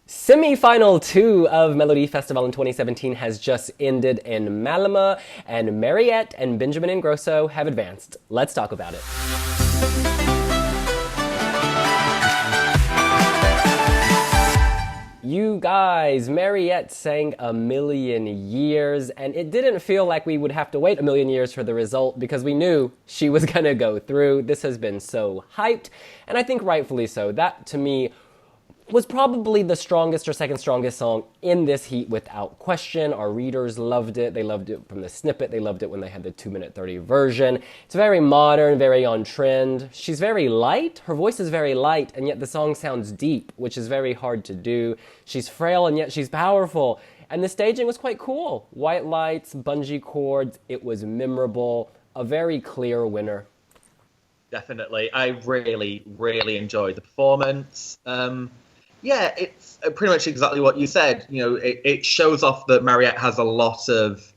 Semi-final 2 of Melodifestivalen 2017 has just ended in Malmö, and Mariette and Benjamin Ingrosso have advanced. Let's talk about it. You guys, Mariette sang A Million Years, and it didn't feel like we would have to wait a million years for the result because we knew she was gonna go through. This has been so hyped, and I think rightfully so. That, to me, was probably the strongest or second strongest song in this heat without question. Our readers loved it. They loved it from the snippet. They loved it when they had the 2-minute 30 version. It's very modern, very on trend. She's very light. Her voice is very light, and yet the song sounds deep, which is very hard to do. She's frail, and yet she's powerful. And the staging was quite cool. White lights, bungee cords. It was memorable. A very clear winner. Definitely. I really enjoyed the performance. Yeah, it's pretty much exactly what you said. You know, it shows off that Mariette has a lot of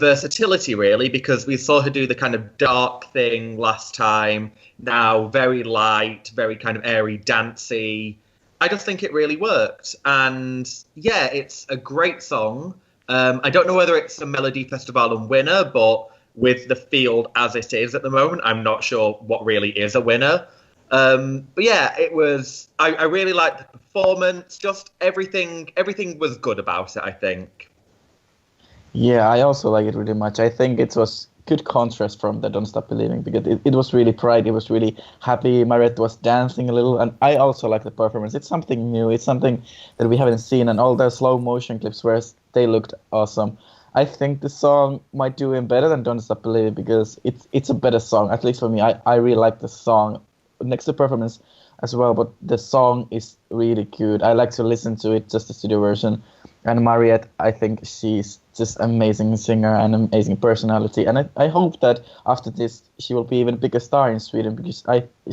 versatility, really, because we saw her do the kind of dark thing last time. Now, very light, very kind of airy, dancey. I just think it really worked. And yeah, it's a great song. I don't know whether it's a Melodifestivalen winner, but with the field as it is at the moment, I'm not sure what really is a winner. But yeah, it was. I really liked the performance. Just everything was good about it, I think. Yeah, I also like it really much. I think it was good contrast from the Don't Stop Believing because it was really bright. It was really happy. Mariette was dancing a little, and I also like the performance. It's something new. It's something that we haven't seen, and all the slow motion clips where they looked awesome. I think the song might do him better than Don't Stop Believing because it's a better song. At least for me, I really like the song. Next to performance as well, but the song is really good. I like to listen to it, just the studio version. And Mariette, I think she's just amazing singer and amazing personality. And I hope that after this, she will be even bigger star in Sweden because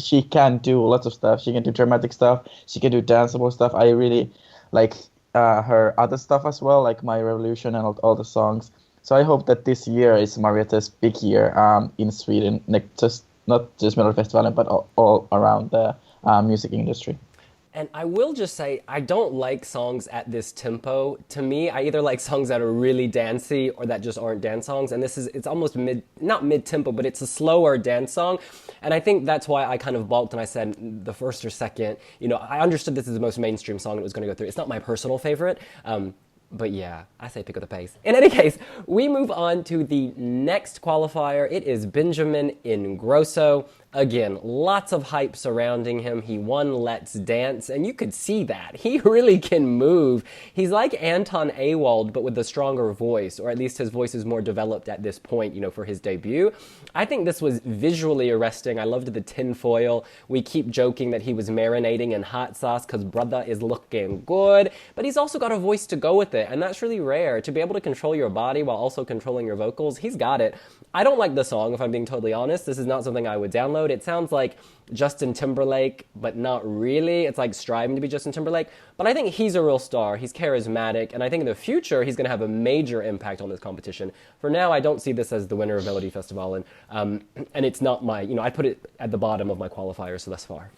she can do lots of stuff. She can do dramatic stuff. She can do danceable stuff. I really like her other stuff as well, like My Revolution and all the songs. So I hope that this year is Mariette's big year in Sweden, not just Melodifestivalen, but all around the music industry. And I will just say, I don't like songs at this tempo. To me, I either like songs that are really dancey or that just aren't dance songs. And it's almost not mid-tempo, but it's a slower dance song. And I think that's why I kind of balked and I said the first or second. You know, I understood this is the most mainstream song that was going to go through. It's not my personal favorite. But yeah, I say pick up the pace. In any case, we move on to the next qualifier. It is Benjamin Ingrosso. Again, lots of hype surrounding him. He won Let's Dance, and you could see that. He really can move. He's like Anton Ewald, but with a stronger voice, or at least his voice is more developed at this point, you know, for his debut. I think this was visually arresting. I loved the tinfoil. We keep joking that he was marinating in hot sauce because brother is looking good, but he's also got a voice to go with it, and that's really rare. To be able to control your body while also controlling your vocals, he's got it. I don't like the song, if I'm being totally honest. This is not something I would download. It sounds like Justin Timberlake, but not really. It's like striving to be Justin Timberlake. But I think he's a real star. He's charismatic. And I think in the future, he's going to have a major impact on this competition. For now, I don't see this as the winner of Melodifestivalen. And it's not my, you know, I put it at the bottom of my qualifiers thus far.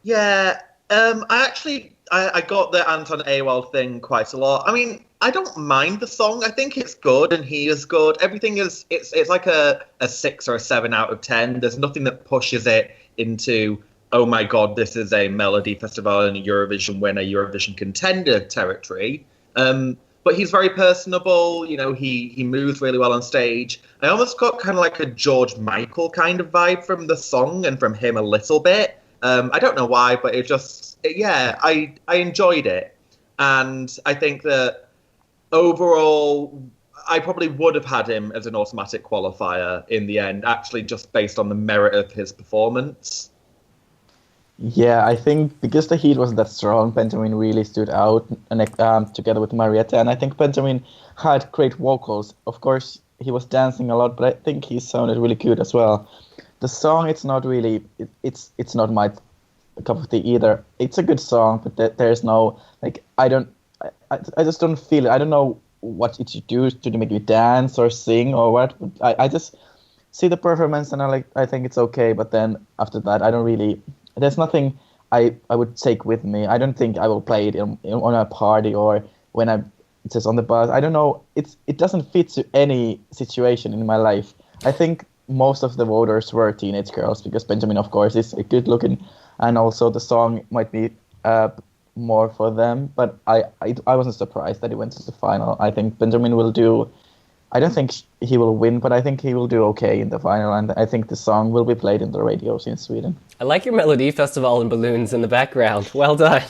Yeah, I got the Anton Ewald thing quite a lot. I mean, I don't mind the song. I think it's good and he is good. Everything is, it's like a 6 or a 7 out of 10. There's nothing that pushes it into, oh my God, this is a Melodifestivalen and a Eurovision winner, Eurovision contender territory. But he's very personable. You know, he moves really well on stage. I almost got kind of like a George Michael kind of vibe from the song and from him a little bit. I don't know why, but I enjoyed it. And I think that overall, I probably would have had him as an automatic qualifier in the end, actually just based on the merit of his performance. Yeah, I think because the heat wasn't that strong, Benjamin really stood out and together with Mariette. And I think Benjamin had great vocals. Of course, he was dancing a lot, but I think he sounded really good as well. The song, it's not really, it's not my cup of tea either. It's a good song, but there's no, like, I just don't feel it. I don't know what it should do to make me dance or sing or what. I just see the performance and I think it's okay. But then after that, I don't really, there's nothing I would take with me. I don't think I will play it on a party or when I'm just on the bus. I don't know. It doesn't fit to any situation in my life. I think most of the voters were teenage girls because Benjamin, of course, is a good looking, and also the song might be more for them. But I wasn't surprised that he went to the final. I think Benjamin will do. I don't think he will win, but I think he will do okay in the final, and I think the song will be played in the radios in Sweden. I like your Melodifestivalen balloons in the background. Well done.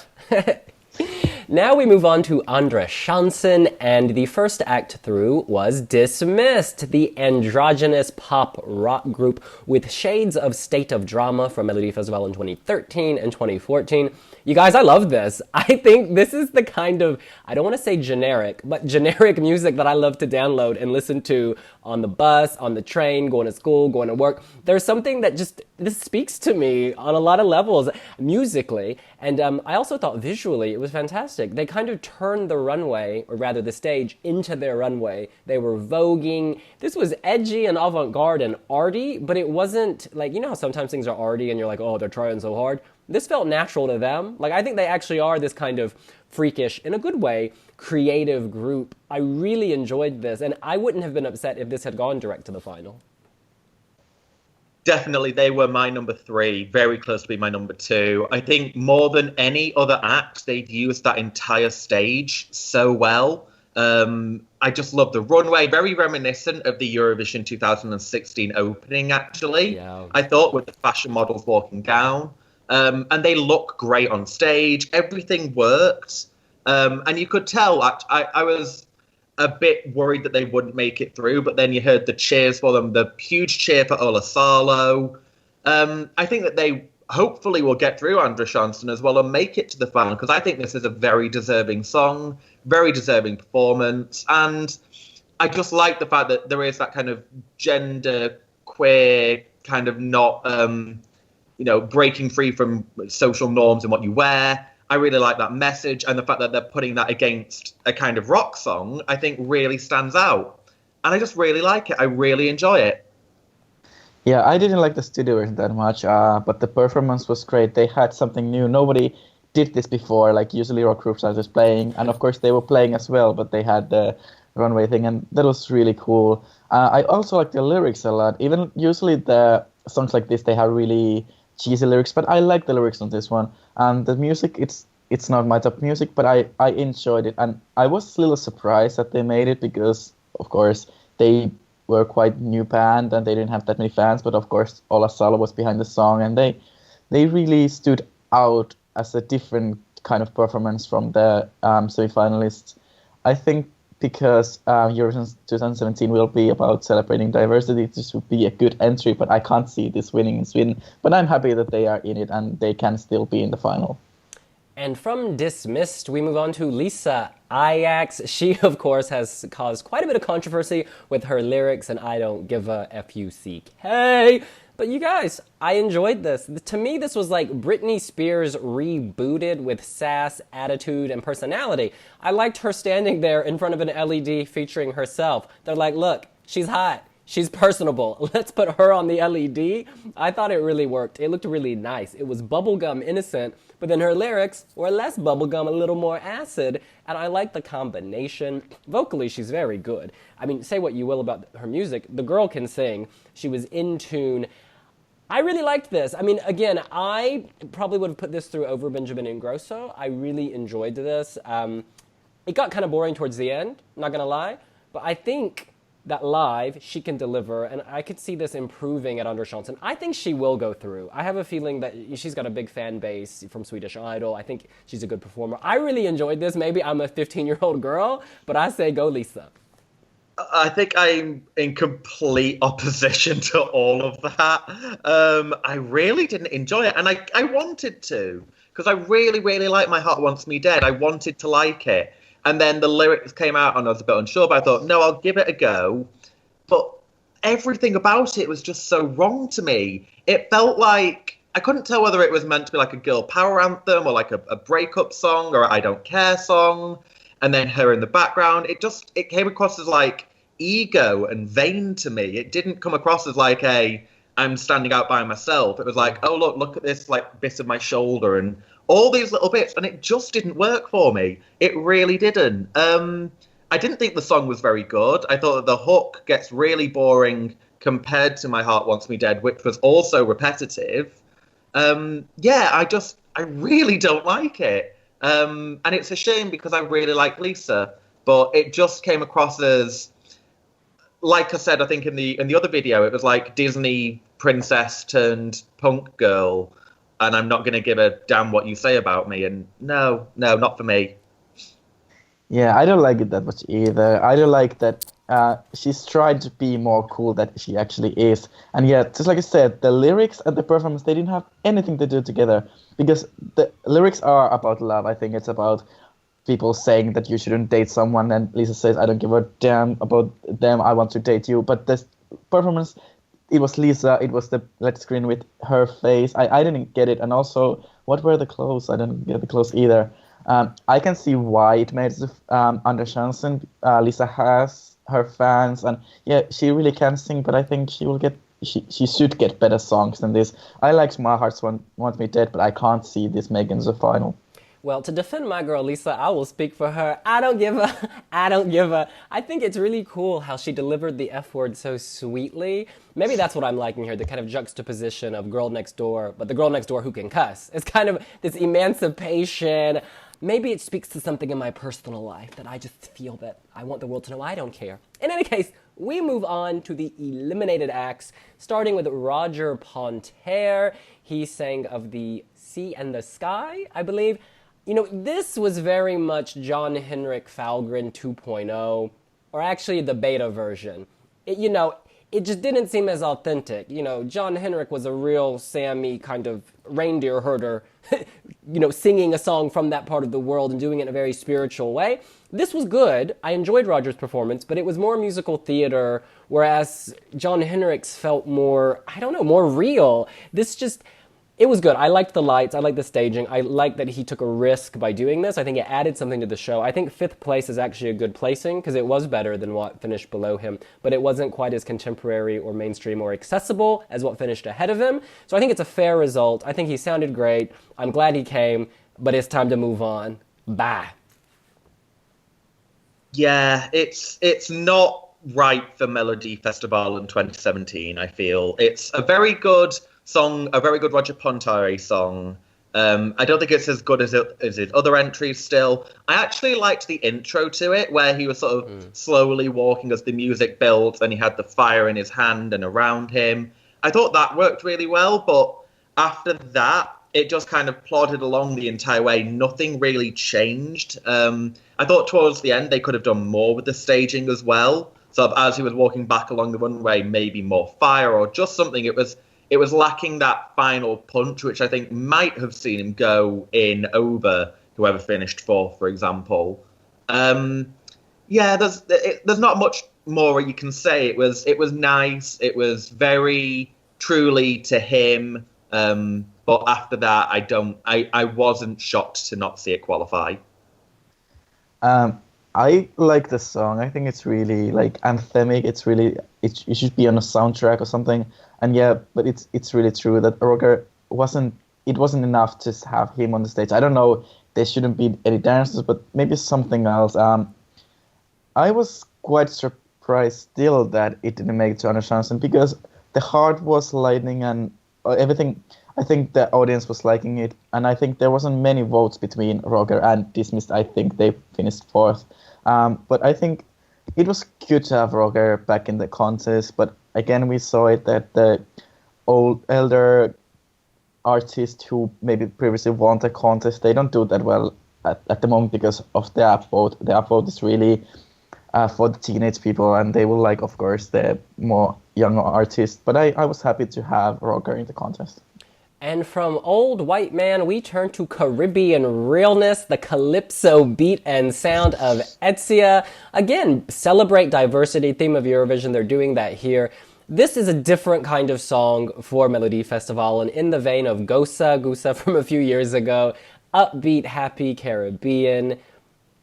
Now we move on to Andra Chansen, and the first act through was Dismissed, the androgynous pop rock group with shades of State of Drama from Melodifestivalen 2013 and 2014. You guys, I love this. I think this is the kind of, I don't want to say generic, but generic music that I love to download and listen to on the bus, on the train, going to school, going to work. There's something that just, this speaks to me on a lot of levels musically. And I also thought visually it was fantastic. They kind of turned the runway, or rather the stage, into their runway. They were voguing. This was edgy and avant-garde and arty, but it wasn't like, you know how sometimes things are arty and you're like, oh, they're trying so hard? This felt natural to them. Like, I think they actually are this kind of freakish, in a good way, creative group. I really enjoyed this, and I wouldn't have been upset if this had gone direct to the final. Definitely, they were my number 3, very close to being my number 2. I think more than any other act, they've used that entire stage so well. I just love the runway, very reminiscent of the Eurovision 2016 opening, actually. Yeah. I thought, with the fashion models walking down. And they look great on stage. Everything worked. And you could tell, I was a bit worried that they wouldn't make it through, but then you heard the cheers for them, the huge cheer for Ola Salo. I think that they hopefully will get through Andra Chanson as well and make it to the final, because I think this is a very deserving song, very deserving performance. And I just like the fact that there is that kind of gender queer kind of not... breaking free from social norms and what you wear. I really like that message, and the fact that they're putting that against a kind of rock song, I think really stands out. And I just really like it. I really enjoy it. Yeah, I didn't like the studio version that much, but the performance was great. They had something new. Nobody did this before. Like, usually rock groups are just playing, and of course they were playing as well, but they had the runway thing, and that was really cool. I also like the lyrics a lot. Even usually the songs like this, they have really cheesy lyrics, but I like the lyrics on this one. And the music, it's not my top music, but I enjoyed it. And I was a little surprised that they made it because, of course, they were quite new band and they didn't have that many fans. But of course, Ola Salo was behind the song, and they really stood out as a different kind of performance from the semi-finalists. I think because Eurovision 2017 will be about celebrating diversity, this would be a good entry, but I can't see this winning in Sweden. But I'm happy that they are in it and they can still be in the final. And from Dismissed, we move on to Lisa Ajax. She, of course, has caused quite a bit of controversy with her lyrics, and I don't give a F-U-C-K. But you guys, I enjoyed this. To me, this was like Britney Spears rebooted with sass, attitude, and personality. I liked her standing there in front of an LED featuring herself. They're like, look, she's hot. She's personable. Let's put her on the LED. I thought it really worked. It looked really nice. It was bubblegum innocent, but then her lyrics were less bubblegum, a little more acid, and I like the combination. Vocally, she's very good. I mean, say what you will about her music, the girl can sing. She was in tune. I really liked this. I mean, again, I probably would have put this through over Benjamin Ingrosso. I really enjoyed this. It got kind of boring towards the end, not gonna lie, but I think that live, she can deliver, and I could see this improving at Andra Chanson. I think she will go through. I have a feeling that she's got a big fan base from Swedish Idol. I think she's a good performer. I really enjoyed this. Maybe I'm a 15-year-old girl, but I say go Lisa. I think I'm in complete opposition to all of that. I really didn't enjoy it, and I wanted to, because I really, really like My Heart Wants Me Dead. I wanted to like it. And then the lyrics came out and I was a bit unsure, but I thought, no, I'll give it a go. But everything about it was just so wrong to me. It felt like, I couldn't tell whether it was meant to be like a girl power anthem or like a breakup song or a I Don't Care song. And then her in the background. It came across as like ego and vain to me. It didn't come across as like a I'm standing out by myself. It was like, oh, look at this like bit of my shoulder and all these little bits. And it just didn't work for me. It really didn't. I didn't think the song was very good. I thought that the hook gets really boring compared to My Heart Wants Me Dead, which was also repetitive. I really don't like it. And it's a shame because I really like Lisa, but it just came across as, like I said, I think in the other video, it was like Disney princess turned punk girl, and I'm not going to give a damn what you say about me. And no, not for me. Yeah, I don't like it that much either. I don't like that she's tried to be more cool than she actually is. And yet, just like I said, the lyrics and the performance, they didn't have anything to do together. Because the lyrics are about love. I think it's about people saying that you shouldn't date someone. And Lisa says, I don't give a damn about them. I want to date you. But this performance, it was Lisa. It was the LED screen with her face. I didn't get it. And also, what were the clothes? I didn't get the clothes either. I can see why it made Andra Chansen. Lisa has her fans, and yeah, she really can sing, but I think she should get better songs than this. I like My Heart Wants Me Dead, but I can't see this making the final. Well, to defend my girl Lisa, I will speak for her. I don't give a. I think it's really cool how she delivered the F word so sweetly. Maybe that's what I'm liking here, the kind of juxtaposition of girl next door, but the girl next door who can cuss. It's kind of this emancipation. Maybe it speaks to something in my personal life that I just feel that I want the world to know I don't care. In any case, we move on to the eliminated acts, starting with Roger Pontare. He sang of the Sea and the Sky, I believe. You know, this was very much John Henrik Falgren 2.0, or actually the beta version. It just didn't seem as authentic. John Henrik was a real Sammy kind of reindeer herder, singing a song from that part of the world and doing it in a very spiritual way. This was good. I enjoyed Roger's performance, but it was more musical theater, whereas John Henrik's felt more, more real. It was good. I liked the lights. I liked the staging. I liked that he took a risk by doing this. I think it added something to the show. I think 5th place is actually a good placing because it was better than what finished below him, but it wasn't quite as contemporary or mainstream or accessible as what finished ahead of him. So I think it's a fair result. I think he sounded great. I'm glad he came, but it's time to move on. Bye. Yeah, it's not right for Melodifestivalen 2017, I feel. It's a very good song, a very good Roger Pontare song. I don't think it's as good as his other entries still. I actually liked the intro to it, where he was sort of slowly walking as the music built, and he had the fire in his hand and around him. I thought that worked really well, but after that, it just kind of plodded along the entire way. Nothing really changed. I thought towards the end they could have done more with the staging as well. So as he was walking back along the runway, maybe more fire or just something. It was lacking that final punch, which I think might have seen him go in over whoever finished 4th, for example. There's not much more you can say. It was nice. It was very truly to him. But after that, I wasn't shocked to not see it qualify. I like the song. I think it's really anthemic. It should be on a soundtrack or something. And yeah, but it's really true that Roger wasn't enough to have him on the stage. I don't know, there shouldn't be any dancers, but maybe something else. I was quite surprised still that it didn't make it to Andra Chanson because the heart was lightning and everything. I think the audience was liking it, and I think there wasn't many votes between Roger and Dismissed. I think they finished 4th. But I think it was good to have Roger back in the contest, but again, we saw it that the elder artists who maybe previously won the contest, they don't do that well at the moment because of the upvote. The upvote is really for the teenage people, and they will like, of course, the more younger artists. But I was happy to have Roger in the contest. And from old white man, we turn to Caribbean realness, the calypso beat and sound of Etzia. Again, celebrate diversity, theme of Eurovision. They're doing that here. This is a different kind of song for Melodifestivalen in the vein of Gosa from a few years ago. Upbeat, happy, Caribbean.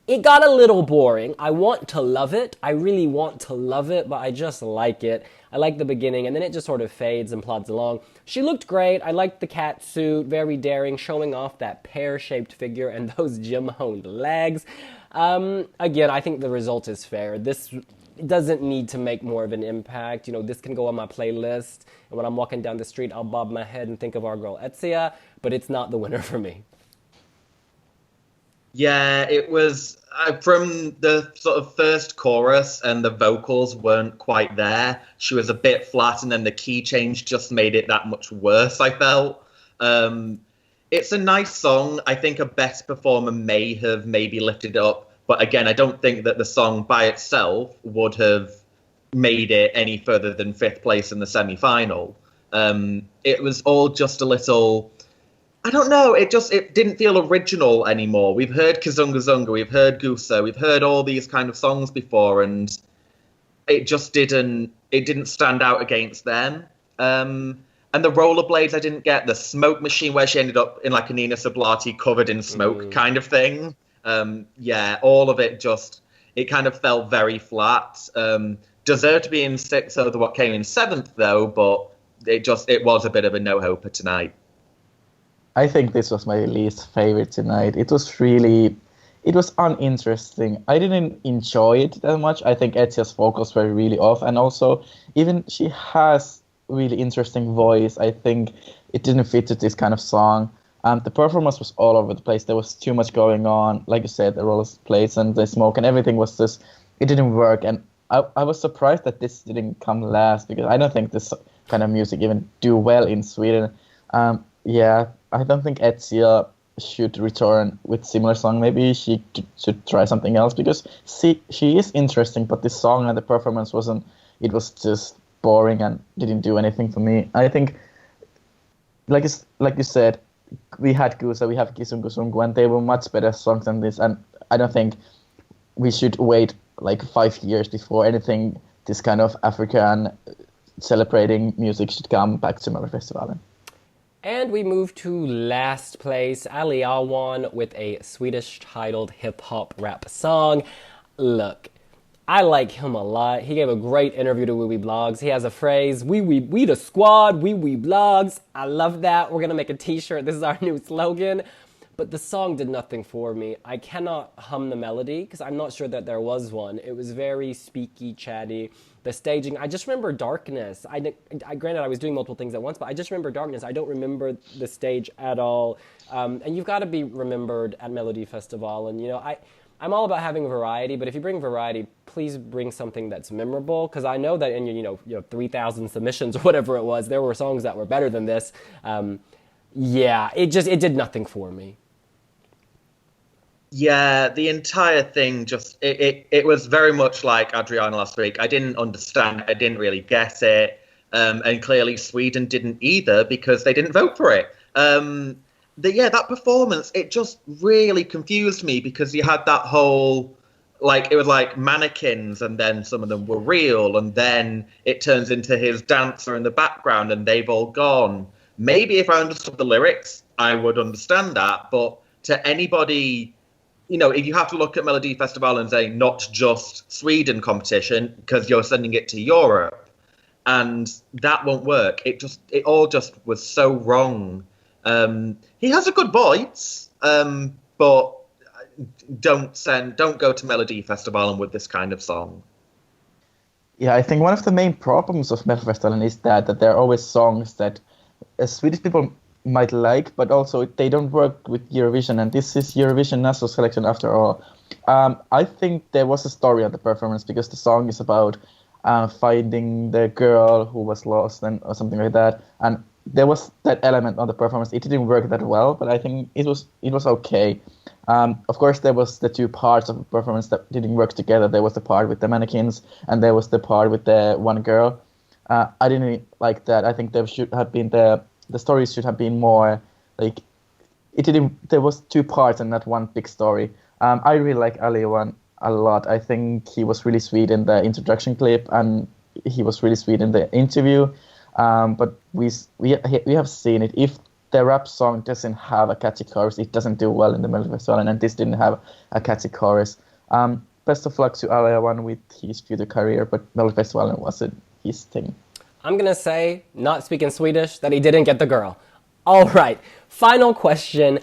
It got a little boring. I want to love it. I really want to love it, but I just like it. I like the beginning, and then it just sort of fades and plods along. She looked great. I liked the cat suit, very daring, showing off that pear-shaped figure and those gym-honed legs. Again, I think the result is fair. This doesn't need to make more of an impact. You know, this can go on my playlist, and when I'm walking down the street, I'll bob my head and think of our girl Etzia, but it's not the winner for me. Yeah, it was from the sort of first chorus, and the vocals weren't quite there. She was a bit flat, and then the key change just made it that much worse, I felt. It's a nice song. I think a better performer may have maybe lifted it up. But again, I don't think that the song by itself would have made it any further than 5th place in the semi-final. It was all just a little... I don't know, it didn't feel original anymore. We've heard Kizunga Zunga, we've heard Gusa, we've heard all these kind of songs before, and it just didn't stand out against them. And the rollerblades I didn't get, the smoke machine where she ended up in like a Nina Sublati covered in smoke kind of thing. Yeah, all of it it kind of felt very flat. Deserved to be in 6th over what came in 7th though, but it was a bit of a no-hoper tonight. I think this was my least favorite tonight. It was uninteresting. I didn't enjoy it that much. I think Etzia's vocals were really off, and also even she has really interesting voice. I think it didn't fit to this kind of song. The performance was all over the place. There was too much going on. Like you said, the rollerblades and the smoke and everything was just, it didn't work. And I was surprised that this didn't come last, because I don't think this kind of music even do well in Sweden. Yeah, I don't think Etzia should return with similar song. Maybe she should try something else, because she is interesting, but the song and the performance wasn't. It was just boring and didn't do anything for me. I think, like you said, we had Gusa, we have Kizungu Sungu, and they were much better songs than this. And I don't think we should wait like 5 years before anything this kind of African celebrating music should come back to Melodifestivalen. And we move to last place, Allyawan with a Swedish titled hip-hop rap song. Look, I like him a lot. He gave a great interview to wiwibloggs. He has a phrase, we the squad, wiwibloggs. I love that. We're going to make a t-shirt. This is our new slogan. But the song did nothing for me. I cannot hum the melody because I'm not sure that there was one. It was very speaky, chatty. The staging, I just remember Darkness. Granted, I was doing multiple things at once, but I just remember Darkness. I don't remember the stage at all. And you've got to be remembered at Melodifestivalen. You know, I'm all about having variety, but if you bring variety, please bring something that's memorable. Because I know that in your 3,000 submissions or whatever it was, there were songs that were better than this. Yeah, it did nothing for me. Yeah, the entire thing it was very much like Adriana last week. I didn't understand. I didn't really get it. And clearly Sweden didn't either because they didn't vote for it. That performance, it just really confused me because you had that whole, like, it was like mannequins and then some of them were real and then it turns into his dancer in the background and they've all gone. Maybe if I understood the lyrics, I would understand that. But to anybody... if you have to look at Melodifestivalen and say not just Sweden competition because you're sending it to Europe, and that won't work. It all just was so wrong. He has a good voice, but don't go to Melodifestivalen with this kind of song. Yeah, I think one of the main problems of Melodifestivalen is that there are always songs that Swedish people might like, but also they don't work with Eurovision, and this is Eurovision national selection after all. I think there was a story on the performance because the song is about finding the girl who was lost or something like that, and there was that element on the performance. It didn't work that well, but I think it was okay. Of course, there was the two parts of the performance that didn't work together. There was the part with the mannequins, and there was the part with the one girl. I didn't like that. I think there should have been the stories should have been more like it didn't. There was two parts and not one big story. I really like Allyawan a lot. I think he was really sweet in the introduction clip, and he was really sweet in the interview. But we have seen it. If the rap song doesn't have a catchy chorus. It doesn't do well in the Melodifestivalen, and this didn't have a catchy chorus. Best of luck to Allyawan with his future career, but Melodifestivalen wasn't his thing. I'm gonna say, not speaking Swedish, that he didn't get the girl. All right, final question.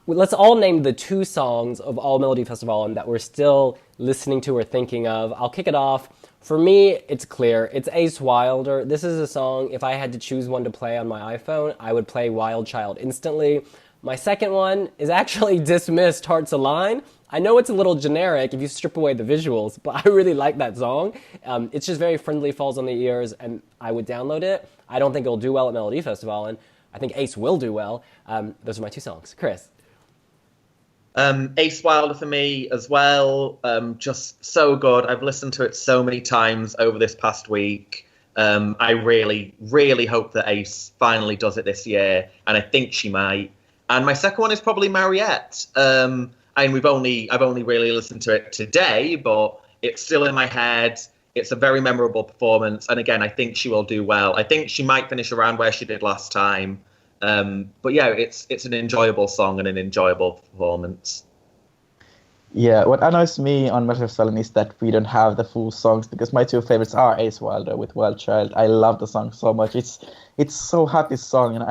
Let's all name the 2 songs of all Melodifestivalen that we're still listening to or thinking of. I'll kick it off. For me, it's clear. It's Ace Wilder. This is a song, if I had to choose one to play on my iPhone, I would play Wild Child instantly. My second one is actually Dismissed, Hearts Align. I know it's a little generic if you strip away the visuals, but I really like that song. It's just very friendly, falls on the ears, and I would download it. I don't think it'll do well at Melodifestivalen. I think Ace will do well. Those are my 2 songs. Chris? Ace Wilder for me as well. Just so good. I've listened to it so many times over this past week. I really, really hope that Ace finally does it this year, and I think she might. And my second one is probably Mariette. And I've only really listened to it today, but it's still in my head. It's a very memorable performance, and again, I think she will do well. I think she might finish around where she did last time. But yeah, it's an enjoyable song and an enjoyable performance. Yeah, what annoys me on Melodifestivalen is that we don't have the full songs, because my 2 favorites are Ace Wilder with Wild Child. I love the song so much. It's so happy song, and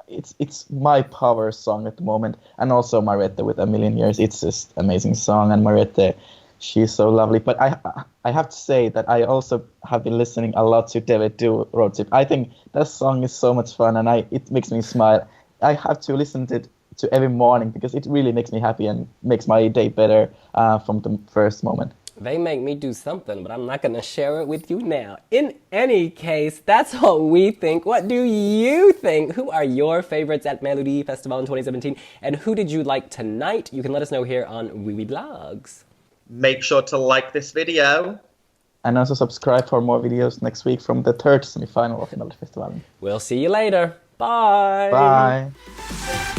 it's my power song at the moment. And also Mariette with A Million Years. It's just amazing song, and Mariette, she's so lovely. But I have to say that I also have been listening a lot to David Do Road Trip. I think that song is so much fun, and it makes me smile. I have to listen to it every morning because it really makes me happy and makes my day better from the first moment. They make me do something, but I'm not going to share it with you now. In any case, that's what we think. What do you think? Who are your favorites at Melodifestivalen 2017? And who did you like tonight? You can let us know here on wiwibloggs. Make sure to like this video. And also subscribe for more videos next week from the 3rd semi-final of Melodifestivalen. We'll see you later. Bye. Bye.